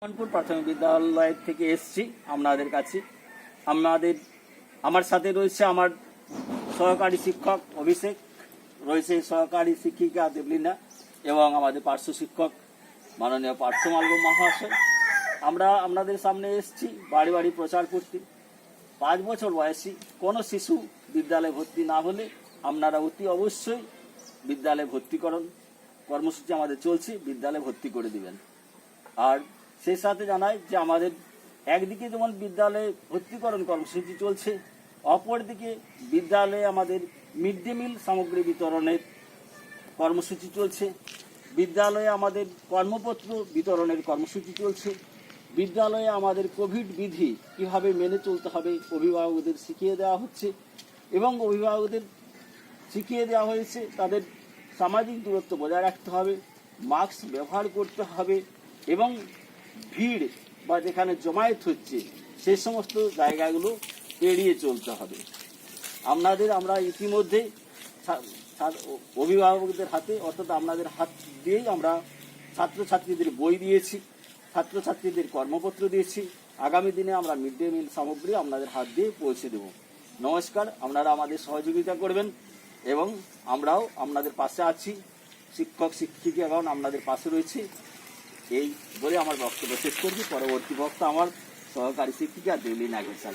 মোহনপুর প্রাথমিক বিদ্যালয় থেকে এসেছি আপনাদের কাছে। আমার সাথে রয়েছে আমার সহকারী শিক্ষক অভিষেক, রয়েছে সহকারী শিক্ষিকা দেবলিনা এবং আমাদের পার্শ্ব শিক্ষক মাননীয় পার্থমাল্য মহাশয়। আমরা আপনাদের সামনে এসেছি বাড়ি বাড়ি প্রচার করতে। 5 বছর বয়সী কোনো শিশু বিদ্যালয়ে ভর্তি না হলে আপনারা অতি অবশ্যই বিদ্যালয়ে ভর্তিকরণ কর্মসূচি আমাদের চলছে, বিদ্যালয়ে ভর্তি করে দিবেন। আর সেই সাথে জানাই যে আমাদের একদিকে যেমন বিদ্যালয়ে ভর্তিকরণ কর্মসূচি চলছে, অপরদিকে বিদ্যালয়ে আমাদের মিড ডে মিল সামগ্রী বিতরণের কর্মসূচি চলছে, বিদ্যালয়ে আমাদের কর্মপত্র বিতরণের কর্মসূচি চলছে, বিদ্যালয়ে আমাদের কোভিড বিধি কীভাবে মেনে চলতে হবে অভিভাবকদের শিখিয়ে দেওয়া হচ্ছে এবং অভিভাবকদের শিখিয়ে দেওয়া হয়েছে তাদের সামাজিক দূরত্ব বজায় রাখতে হবে, মাস্ক ব্যবহার করতে হবে এবং ভিড় বা যেখানে জমায়েত হচ্ছে সেই সমস্ত জায়গাগুলো এড়িয়ে চলতে হবে। আমরা ইতিমধ্যে অভিভাবকদের হাতে অর্থাৎ আপনাদের হাত দিয়েই আমরা ছাত্রছাত্রীদের বই দিয়েছি, ছাত্রছাত্রীদের কর্মপত্র দিয়েছি। আগামী দিনে আমরা মিড ডে মিল সামগ্রী আপনাদের হাত দিয়ে পৌঁছে দেব। নমস্কার, আপনারা আমাদের সহযোগিতা করবেন এবং আমরাও আপনাদের পাশে আছি। শিক্ষক শিক্ষিকাগণ আপনাদের পাশে রয়েছে। এই বলে আমার বক্তব্য শেষ করছি। পরবর্তী বক্তা আমার সহকারী শিক্ষিকা দেবলিনা ঘোষাল।